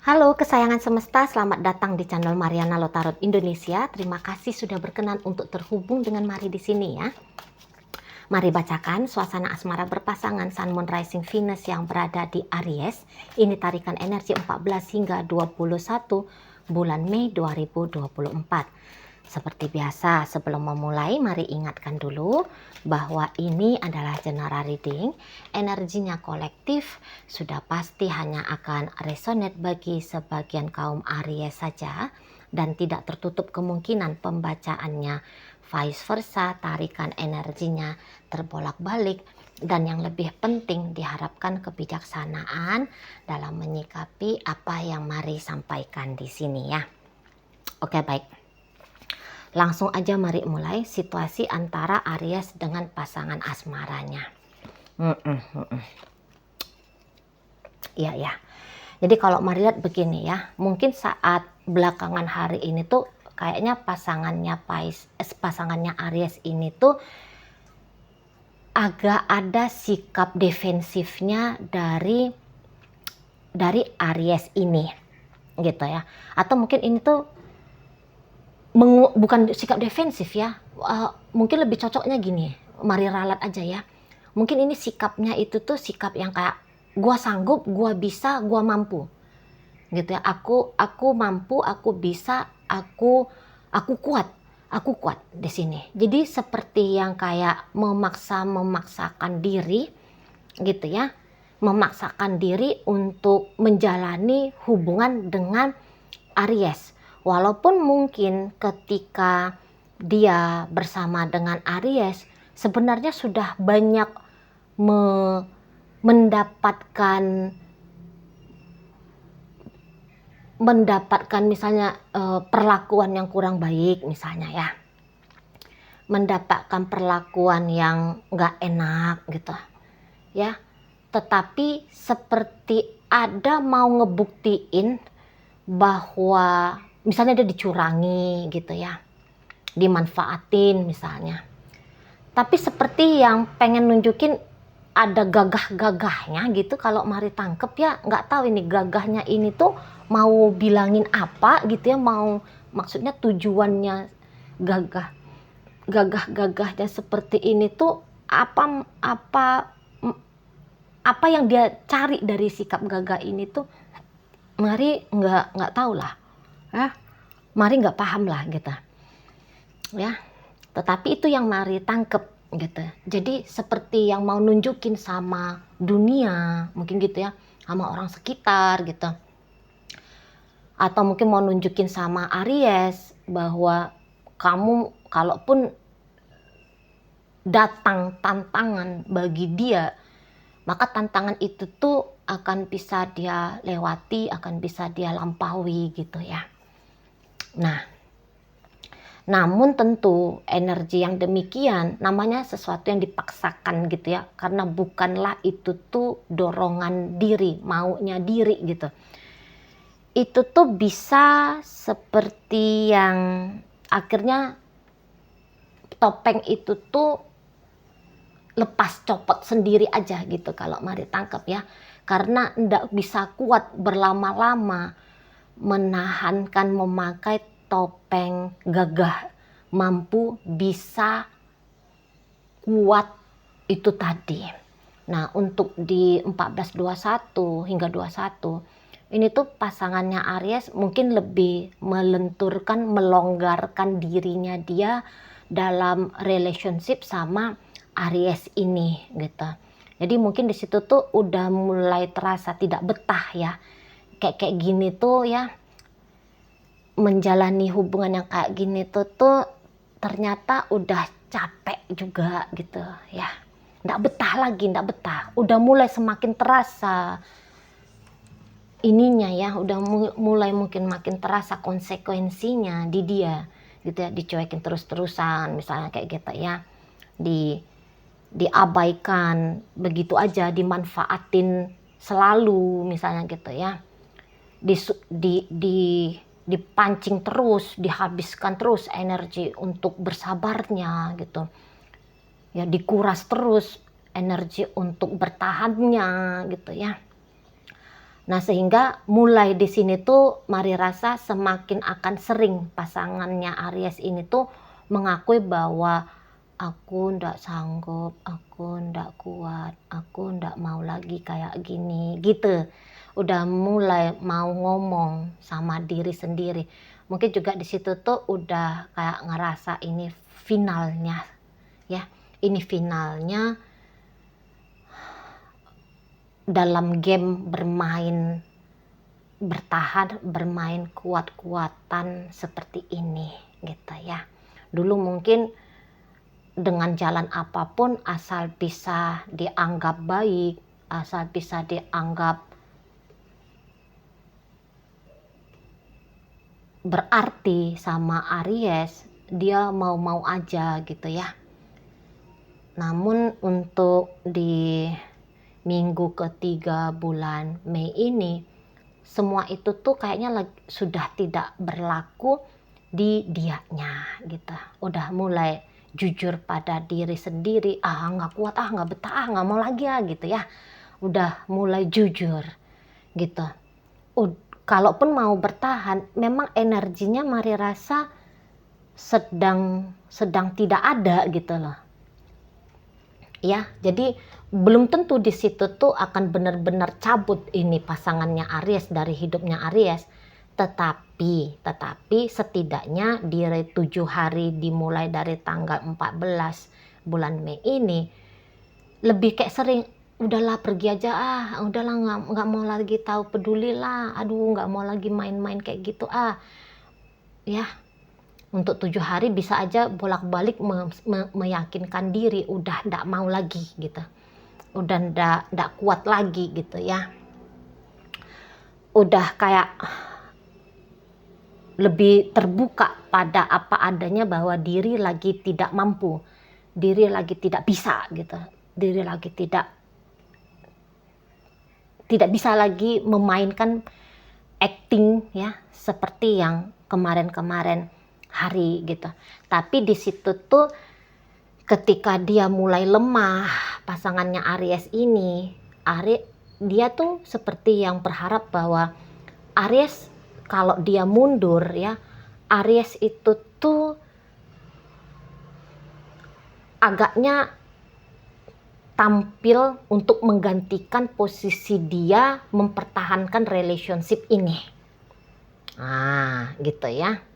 Halo kesayangan semesta, selamat datang di channel Mariana Lotarot Indonesia. Terima kasih sudah berkenan untuk terhubung dengan Mari di sini ya. Mari bacakan suasana asmara berpasangan Sun Moon Rising Venus yang berada di Aries. Ini tarikan energi 14 hingga 21 bulan Mei 2024. Seperti biasa, sebelum memulai, mari ingatkan dulu bahwa ini adalah general reading. Energinya kolektif, sudah pasti hanya akan resonate bagi sebagian kaum Aries saja, dan tidak tertutup kemungkinan pembacaannya vice versa, tarikan energinya terbolak-balik, dan yang lebih penting diharapkan kebijaksanaan dalam menyikapi apa yang mari sampaikan di sini ya. Oke, baik. Langsung aja mari mulai situasi antara Aries dengan pasangan asmaranya. Iya ya. Jadi kalau mari lihat begini ya, mungkin saat belakangan hari ini tuh kayaknya pasangannya Aries ini tuh agak ada sikap defensifnya dari Aries ini gitu ya. Atau mungkin ini tuh bukan sikap defensif ya, mungkin lebih cocoknya gini, mari ralat aja ya. Mungkin ini sikapnya itu tuh sikap yang kayak gua sanggup, gua bisa, gua mampu gitu ya. Aku mampu, aku bisa, aku kuat di sini. Jadi seperti yang kayak memaksakan diri gitu ya, memaksakan diri untuk menjalani hubungan dengan Aries. Walaupun mungkin ketika dia bersama dengan Aries sebenarnya sudah banyak mendapatkan misalnya perlakuan yang kurang baik misalnya ya, mendapatkan perlakuan yang nggak enak gitu ya, tetapi seperti ada mau ngebuktiin bahwa misalnya dia dicurangi gitu ya, dimanfaatin misalnya, tapi seperti yang pengen nunjukin ada gagah-gagahnya gitu. Kalau mari tangkep ya, nggak tahu ini gagahnya ini tuh mau bilangin apa gitu ya, mau maksudnya tujuannya gagahnya seperti ini tuh apa yang dia cari dari sikap gagah ini tuh, mari nggak tahu lah ya, mari nggak paham lah gitu ya, tetapi itu yang mari tangkep gitu. Jadi seperti yang mau nunjukin sama dunia mungkin gitu ya, sama orang sekitar gitu, atau mungkin mau nunjukin sama Aries bahwa kamu kalaupun datang tantangan bagi dia, maka tantangan itu tuh akan bisa dia lewati, akan bisa dia lampaui gitu ya. Nah, namun tentu energi yang demikian namanya sesuatu yang dipaksakan gitu ya, karena bukanlah itu tuh dorongan diri, maunya diri gitu. Itu tuh bisa seperti yang akhirnya topeng itu tuh lepas copot sendiri aja gitu kalau mari tangkap ya, karena ndak bisa kuat berlama-lama menahankan memakai topeng gagah, mampu bisa kuat itu tadi. Nah, untuk di 1421 hingga 21 ini tuh pasangannya Aries mungkin lebih melenturkan, melonggarkan dirinya dia dalam relationship sama Aries ini gitu. Jadi mungkin di situ tuh udah mulai terasa tidak betah ya. Kayak gini tuh ya, menjalani hubungan yang kayak gini tuh ternyata udah capek juga gitu ya. Nggak betah lagi, nggak betah. Udah mulai semakin terasa ininya ya, udah mulai mungkin makin terasa konsekuensinya di dia gitu ya, dicuekin terus-terusan misalnya kayak gitu ya, diabaikan begitu aja, dimanfaatin selalu misalnya gitu ya, dipancing terus, dihabiskan terus energi untuk bersabarnya gitu ya, dikuras terus energi untuk bertahannya gitu ya. Nah, sehingga mulai di sini tuh Mari rasa semakin akan sering pasangannya Aries ini tuh mengakui bahwa aku ndak sanggup, aku ndak kuat, aku ndak mau lagi kayak gini, gitu. Udah mulai mau ngomong sama diri sendiri. Mungkin juga di situ tuh udah kayak ngerasa ini finalnya, ya. Ini finalnya dalam game bermain bertahan, bermain kuat-kuatan seperti ini, gitu ya. Dulu mungkin dengan jalan apapun asal bisa dianggap baik, asal bisa dianggap berarti sama Aries, dia mau-mau aja gitu ya. Namun untuk di minggu ketiga bulan Mei ini, semua itu tuh kayaknya sudah tidak berlaku di dianya gitu. Udah mulai jujur pada diri sendiri, nggak kuat, nggak betah, nggak mau lagi ya gitu ya. Udah mulai jujur gitu. Kalaupun mau bertahan, memang energinya Mari rasa sedang tidak ada gitu loh. Ya, jadi belum tentu di situ tuh akan benar-benar cabut ini pasangannya Aries dari hidupnya Aries. Tetapi setidaknya di 7 hari dimulai dari tanggal 14 bulan Mei ini lebih kayak sering, udahlah pergi aja, udahlah nggak mau lagi tahu peduli lah, aduh nggak mau lagi main-main kayak gitu ya. Untuk 7 hari bisa aja bolak-balik meyakinkan diri udah ndak mau lagi gitu, udah ndak kuat lagi gitu ya, udah kayak lebih terbuka pada apa adanya bahwa diri lagi tidak mampu, diri lagi tidak bisa gitu, diri lagi tidak bisa lagi memainkan acting ya seperti yang kemarin-kemarin hari gitu. Tapi di situ tuh ketika dia mulai lemah, pasangannya Aries ini, dia tuh seperti yang berharap bahwa Aries kalau dia mundur ya, Aries itu tuh agaknya tampil untuk menggantikan posisi dia mempertahankan relationship ini. Gitu ya.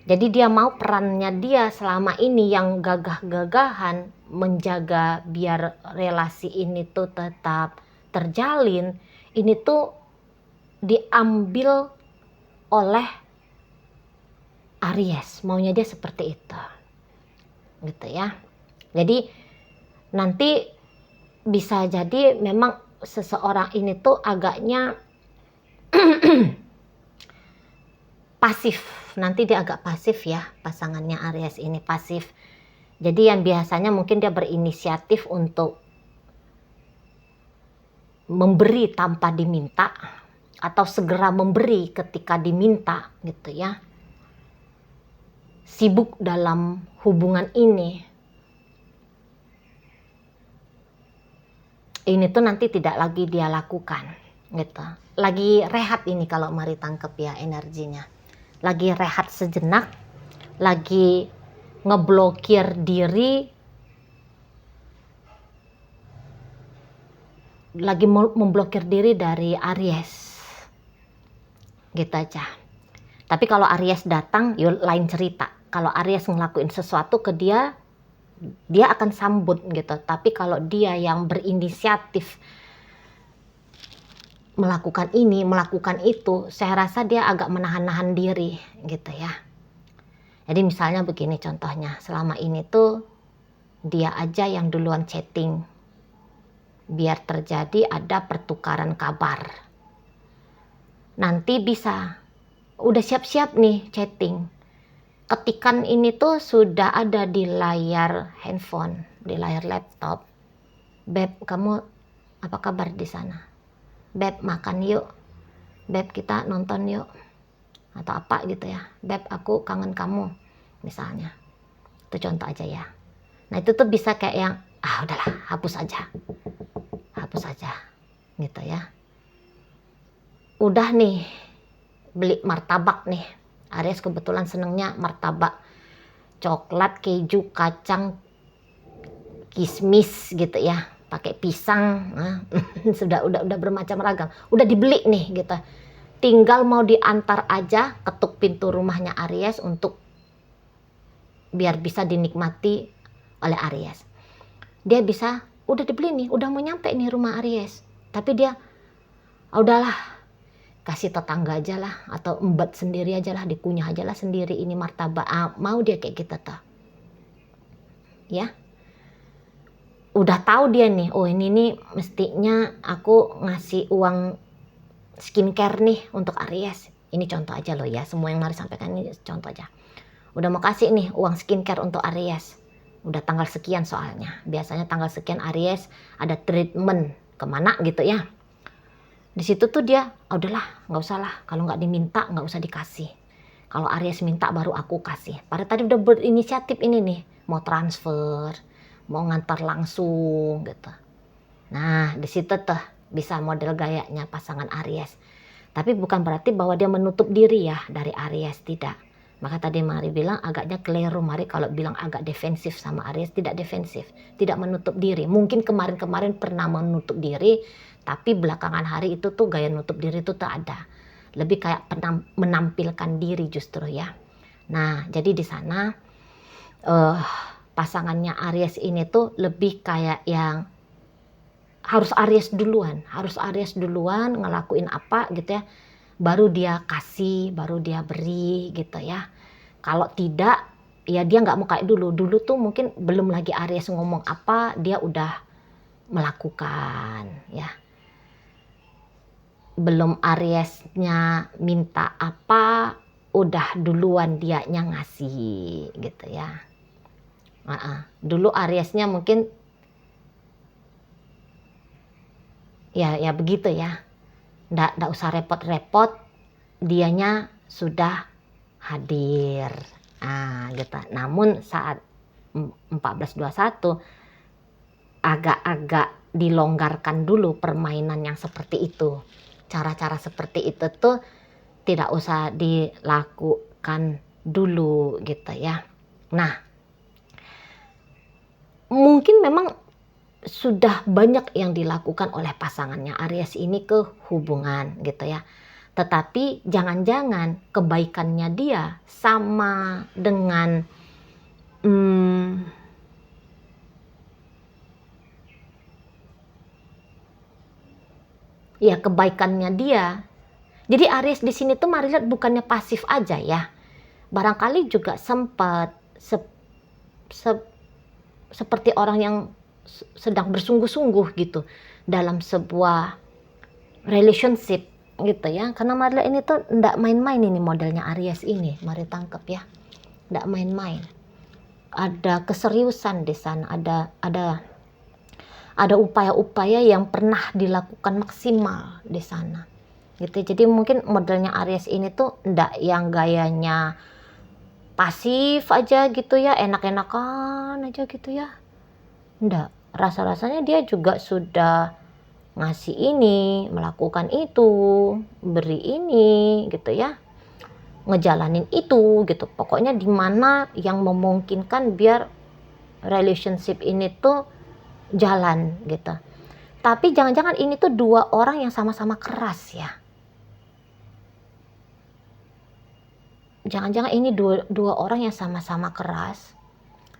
Jadi dia mau perannya dia selama ini yang gagah-gagahan menjaga biar relasi ini tuh tetap terjalin, ini tuh diambil oleh Aries, maunya dia seperti itu. Gitu ya. Jadi nanti bisa jadi memang seseorang ini tuh agaknya pasif, nanti dia agak pasif ya, pasangannya Aries ini pasif. Jadi yang biasanya mungkin dia berinisiatif untuk memberi tanpa diminta atau segera memberi ketika diminta gitu ya. Sibuk dalam hubungan ini tuh nanti tidak lagi dia lakukan gitu. Lagi rehat ini kalau Mari tangkep ya energinya. Lagi rehat sejenak, lagi ngeblokir diri, lagi memblokir diri dari Aries. Gitu aja. Tapi kalau Aries datang, yuk lain cerita. Kalau Aries ngelakuin sesuatu ke dia akan sambut gitu. Tapi kalau dia yang berinisiatif melakukan ini, melakukan itu, saya rasa dia agak menahan-nahan diri gitu ya. Jadi misalnya begini contohnya, selama ini tuh dia aja yang duluan chatting, biar terjadi ada pertukaran kabar. Nanti bisa, udah siap-siap nih chatting, ketikan ini tuh sudah ada di layar handphone, di layar laptop. Beb, kamu apa kabar di sana? Beb, makan yuk. Beb, kita nonton yuk. Atau apa gitu ya. Beb, aku kangen kamu. Misalnya. Itu contoh aja ya. Nah itu tuh bisa kayak yang, udahlah, hapus aja. Hapus aja. Gitu ya. udah nih beli martabak nih. Aries kebetulan senengnya martabak coklat, keju, kacang, kismis gitu ya, pakai pisang. Nah, udah bermacam ragam. Udah dibeli nih gitu. Tinggal mau diantar aja, ketuk pintu rumahnya Aries untuk biar bisa dinikmati oleh Aries. Dia bisa, udah dibeli nih, udah mau nyampe nih rumah Aries. Tapi dia, udahlah, kasih tetangga aja lah, atau embat sendiri aja lah, dikunyah aja lah sendiri ini martabak. Mau dia kayak gitu tuh. Ya, udah tahu dia nih, oh ini nih mestinya aku ngasih uang skincare nih untuk Aries. Ini contoh aja loh ya, semua yang Mari sampaikan ini contoh aja. Udah mau kasih nih uang skincare untuk Aries. Udah tanggal sekian soalnya. Biasanya tanggal sekian Aries ada treatment kemana gitu ya. Di situ tuh dia, udahlah nggak usah lah. Kalau nggak diminta nggak usah dikasih. Kalau Aries minta baru aku kasih. Pada tadi udah berinisiatif ini nih. Mau transfer, mau ngantar langsung gitu. Nah di situ tuh bisa model gayanya pasangan Aries. Tapi bukan berarti bahwa dia menutup diri ya dari Aries, tidak. Maka tadi Mari bilang agaknya keliru Mari kalau bilang agak defensif sama Aries. Tidak defensif, tidak menutup diri. Mungkin kemarin-kemarin pernah menutup diri, tapi belakangan hari itu tuh gaya nutup diri itu tuh ada. Lebih kayak menampilkan diri justru ya. Nah jadi di sana pasangannya Aries ini tuh lebih kayak yang harus Aries duluan ngelakuin apa gitu ya, baru dia kasih, baru dia beri gitu ya. Kalau tidak ya dia nggak mau kayak dulu tuh mungkin belum lagi Aries ngomong apa dia udah melakukan ya, belum Ariesnya minta apa udah duluan dianya ngasih gitu ya. Dulu Ariesnya mungkin ya begitu ya, nggak usah repot-repot, dianya sudah hadir. Gitu. Namun saat 1421 agak-agak dilonggarkan dulu permainan yang seperti itu. Cara-cara seperti itu tuh tidak usah dilakukan dulu gitu ya. Nah, mungkin memang sudah banyak yang dilakukan oleh pasangannya Aries ini ke hubungan gitu ya. Tetapi jangan-jangan kebaikannya dia sama dengan ya kebaikannya dia. Jadi Aries di sini tuh Mari lihat bukannya pasif aja ya. Barangkali juga sempat seperti orang yang sedang bersungguh-sungguh gitu dalam sebuah relationship gitu ya. Karena Mari lihat ini tuh ndak main-main ini modelnya Aries ini. Mari tangkap ya. Ndak main-main. Ada keseriusan di sana, ada upaya-upaya yang pernah dilakukan maksimal di sana gitu. Jadi mungkin modelnya Aries ini tuh ndak yang gayanya pasif aja gitu ya, enak-enakan aja gitu ya, ndak. Rasa-rasanya dia juga sudah ngasih ini, melakukan itu, beri ini gitu ya, ngejalanin itu gitu. Pokoknya di mana yang memungkinkan biar relationship ini tuh jalan gitu. Tapi jangan-jangan ini tuh dua orang yang sama-sama keras ya. Jangan-jangan ini dua orang yang sama-sama keras.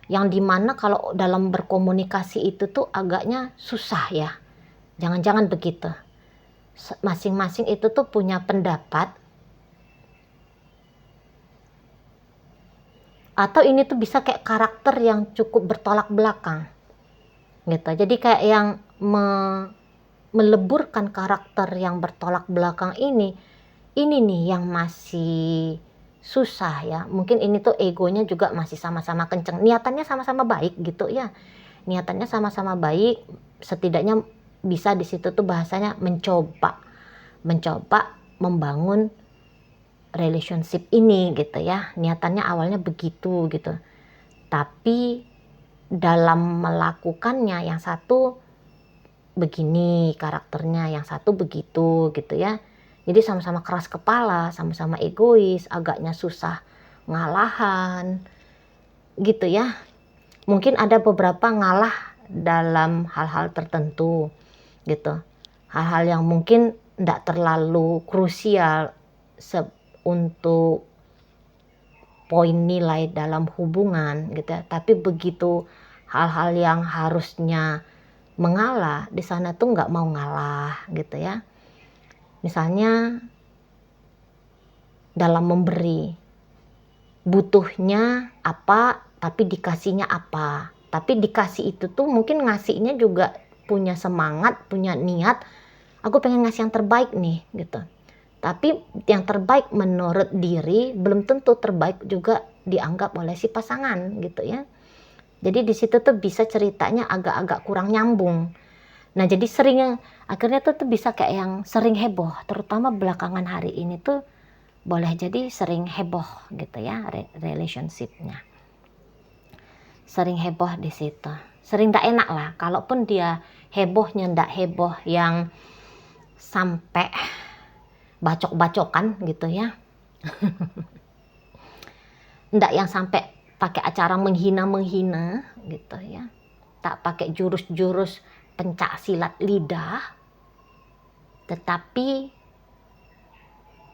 Yang dimana kalau dalam berkomunikasi itu tuh agaknya susah ya. Jangan-jangan begitu. Masing-masing itu tuh punya pendapat. Atau ini tuh bisa kayak karakter yang cukup bertolak belakang. Gitu. Jadi kayak yang meleburkan karakter yang bertolak belakang ini nih yang masih susah ya. Mungkin ini tuh egonya juga masih sama-sama kenceng. Niatannya sama-sama baik gitu ya. Niatannya sama-sama baik. Setidaknya bisa di situ tuh bahasanya mencoba membangun relationship ini gitu ya. Niatannya awalnya begitu gitu. Tapi dalam melakukannya yang satu begini karakternya, yang satu begitu gitu ya. Jadi sama-sama keras kepala, sama-sama egois, agaknya susah ngalahan gitu ya. Mungkin ada beberapa ngalah dalam hal-hal tertentu gitu. Hal-hal yang mungkin tidak terlalu krusial untuk poin nilai dalam hubungan gitu ya. Tapi begitu hal-hal yang harusnya mengalah, di sana tuh nggak mau ngalah gitu ya. Misalnya dalam memberi, butuhnya apa tapi dikasihnya apa. Tapi dikasih itu tuh mungkin ngasihnya juga punya semangat, punya niat, aku pengen ngasih yang terbaik nih gitu. Tapi yang terbaik menurut diri belum tentu terbaik juga dianggap oleh si pasangan gitu ya. Jadi di situ tuh bisa ceritanya agak-agak kurang nyambung. Nah jadi akhirnya tuh bisa kayak yang sering heboh, terutama belakangan hari ini tuh boleh jadi sering heboh gitu ya relationshipnya. Sering heboh di situ. Sering gak enak lah, kalaupun dia hebohnya ndak heboh yang sampai bacok-bacokan gitu ya. Ndak yang sampai pakai acara menghina-menghina gitu ya. Tak pakai jurus-jurus pencak silat lidah, tetapi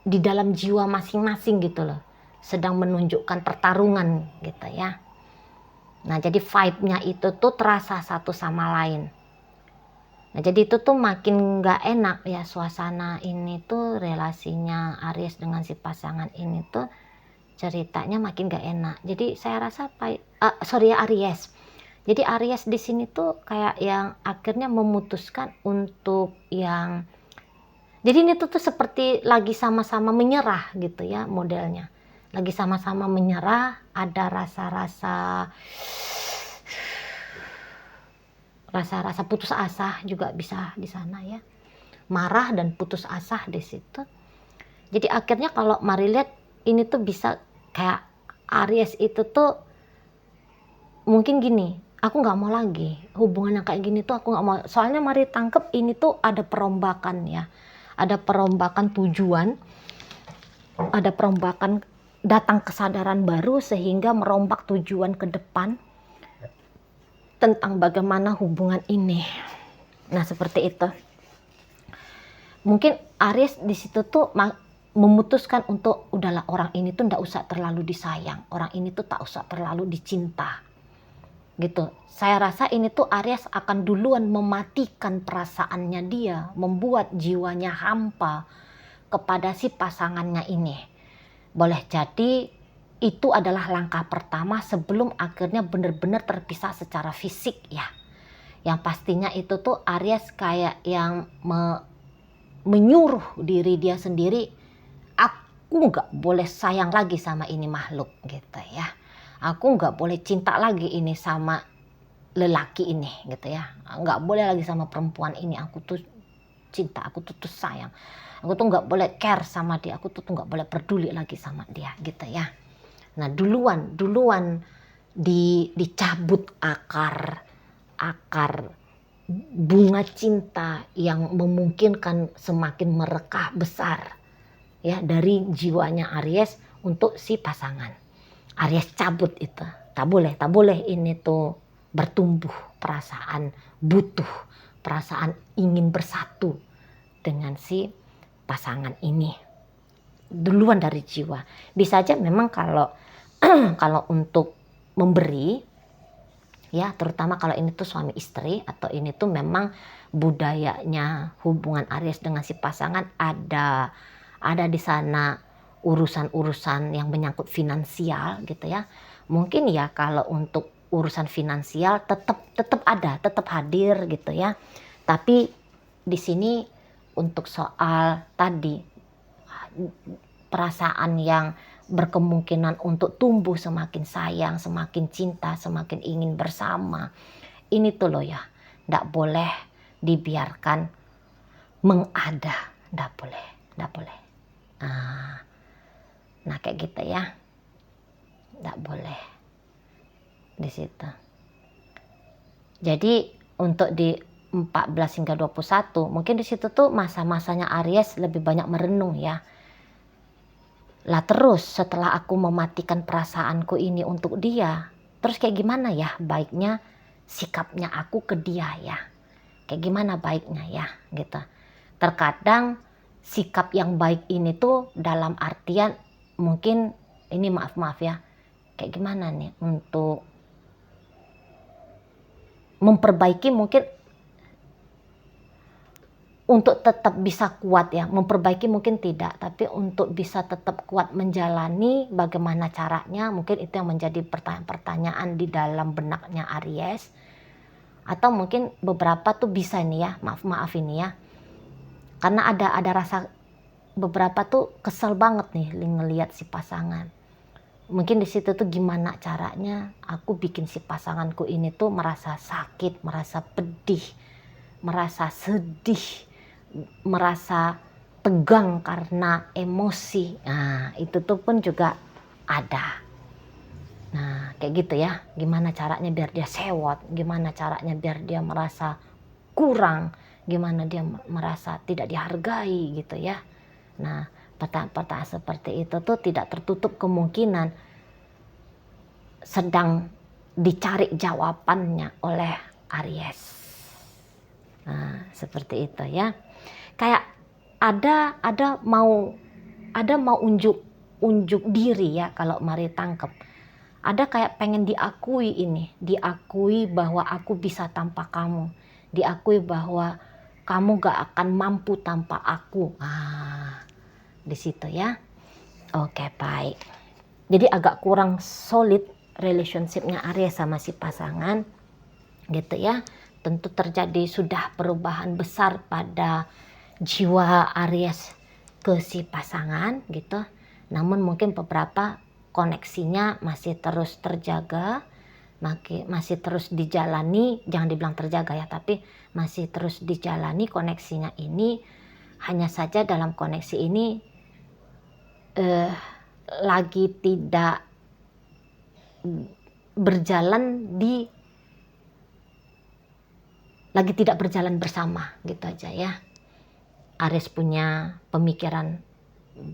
di dalam jiwa masing-masing gitu loh, sedang menunjukkan pertarungan gitu ya. Nah jadi vibe-nya itu tuh terasa satu sama lain. Nah jadi itu tuh makin gak enak ya suasana ini tuh, relasinya Aries dengan si pasangan ini tuh ceritanya makin gak enak. Jadi saya rasa Aries. Jadi Aries di sini tuh kayak yang akhirnya memutuskan untuk yang, jadi ini tuh seperti lagi sama-sama menyerah gitu ya modelnya. Lagi sama-sama menyerah, ada rasa-rasa putus asa juga bisa di sana ya. Marah dan putus asa di situ. Jadi akhirnya kalau mari lihat ini tuh bisa kayak Aries itu tuh mungkin gini, aku nggak mau lagi hubungan yang kayak gini tuh, aku nggak mau. Soalnya mari tangkep ini tuh ada perombakan ya, ada perombakan tujuan, ada perombakan datang kesadaran baru sehingga merombak tujuan ke depan tentang bagaimana hubungan ini. Nah seperti itu. Mungkin Aries di situ tuh memutuskan untuk udahlah, orang ini tuh ndak usah terlalu disayang, orang ini tuh tak usah terlalu dicinta gitu. Saya rasa ini tuh Aries akan duluan mematikan perasaannya dia, membuat jiwanya hampa kepada si pasangannya ini. Boleh jadi itu adalah langkah pertama sebelum akhirnya benar-benar terpisah secara fisik ya. Yang pastinya itu tuh Aries kayak yang menyuruh diri dia sendiri, aku nggak boleh sayang lagi sama ini makhluk gitu ya. Aku nggak boleh cinta lagi ini sama lelaki ini gitu ya. Nggak boleh lagi sama perempuan ini. Aku tuh cinta, aku tuh sayang. Aku tuh nggak boleh care sama dia. Aku tuh nggak boleh peduli lagi sama dia gitu ya. Nah duluan dicabut akar bunga cinta yang memungkinkan semakin merekah besar ya dari jiwanya Aries untuk si pasangan. Aries cabut itu, tak boleh ini tuh bertumbuh perasaan butuh, perasaan ingin bersatu dengan si pasangan ini duluan dari jiwa. Bisa aja memang kalau kalau untuk memberi ya, terutama kalau ini tuh suami istri atau ini tuh memang budayanya hubungan Aries dengan si pasangan ada di sana urusan-urusan yang menyangkut finansial gitu ya. Mungkin ya kalau untuk urusan finansial tetap hadir gitu ya. Tapi di sini untuk soal tadi perasaan yang berkemungkinan untuk tumbuh semakin sayang, semakin cinta, semakin ingin bersama. Ini tuh loh ya, ndak boleh dibiarkan mengada, ndak boleh. Nah kayak gitu ya, nggak boleh di situ. Jadi untuk di 14 hingga 21, mungkin di situ tuh masa-masanya Aries lebih banyak merenung ya. Lah terus setelah aku mematikan perasaanku ini untuk dia, terus kayak gimana ya baiknya sikapnya aku ke dia ya? Kayak gimana baiknya ya gitu. Terkadang sikap yang baik ini tuh dalam artian mungkin ini maaf ya, kayak gimana nih untuk memperbaiki mungkin untuk tetap bisa kuat ya, memperbaiki mungkin tidak, tapi untuk bisa tetap kuat menjalani bagaimana caranya, mungkin itu yang menjadi pertanyaan-pertanyaan di dalam benaknya Aries. Atau mungkin beberapa tuh bisa nih ya, maaf ini ya, karena ada rasa beberapa tuh kesel banget nih ngelihat si pasangan. Mungkin di situ tuh gimana caranya aku bikin si pasanganku ini tuh merasa sakit, merasa pedih, merasa sedih, merasa tegang karena emosi. Nah, itu tuh pun juga ada. Nah, kayak gitu ya. Gimana caranya biar dia sewot, gimana caranya biar dia merasa kurang, gimana dia merasa tidak dihargai gitu ya. Nah, pertanyaan-pertanyaan seperti itu tuh tidak tertutup kemungkinan sedang dicari jawabannya oleh Aries. Nah, seperti itu ya. Kayak ada mau unjuk diri ya kalau Mari tangkep. Ada kayak pengen diakui bahwa aku bisa tanpa kamu, diakui bahwa kamu gak akan mampu tanpa aku. Di situ ya. Oke, baik. Jadi agak kurang solid relationshipnya Aries sama si pasangan, gitu ya. Tentu terjadi sudah perubahan besar pada jiwa Aries ke si pasangan gitu. Namun mungkin beberapa koneksinya masih terus terjaga, masih terus dijalani, jangan dibilang terjaga ya, tapi masih terus dijalani koneksinya ini. Hanya saja dalam koneksi ini lagi tidak berjalan bersama gitu aja ya. Aries punya pemikiran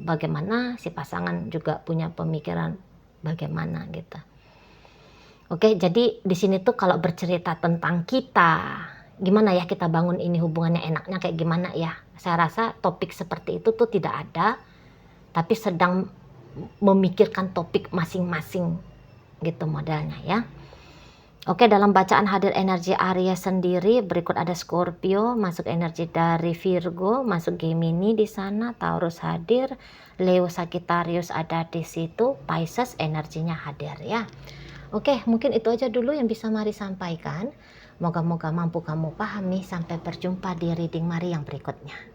bagaimana, si pasangan juga punya pemikiran bagaimana gitu. Oke, jadi di sini tuh kalau bercerita tentang kita, gimana ya kita bangun ini hubungannya enaknya kayak gimana ya. Saya rasa topik seperti itu tuh tidak ada, tapi sedang memikirkan topik masing-masing gitu modelnya ya. Oke, dalam bacaan hadir energi Aries sendiri, berikut ada Scorpio, masuk energi dari Virgo, masuk Gemini di sana, Taurus hadir, Leo Sagittarius ada di situ, Pisces energinya hadir ya. Oke, mungkin itu aja dulu yang bisa Mari sampaikan. Moga-moga mampu kamu pahami. Sampai berjumpa di reading Mari yang berikutnya.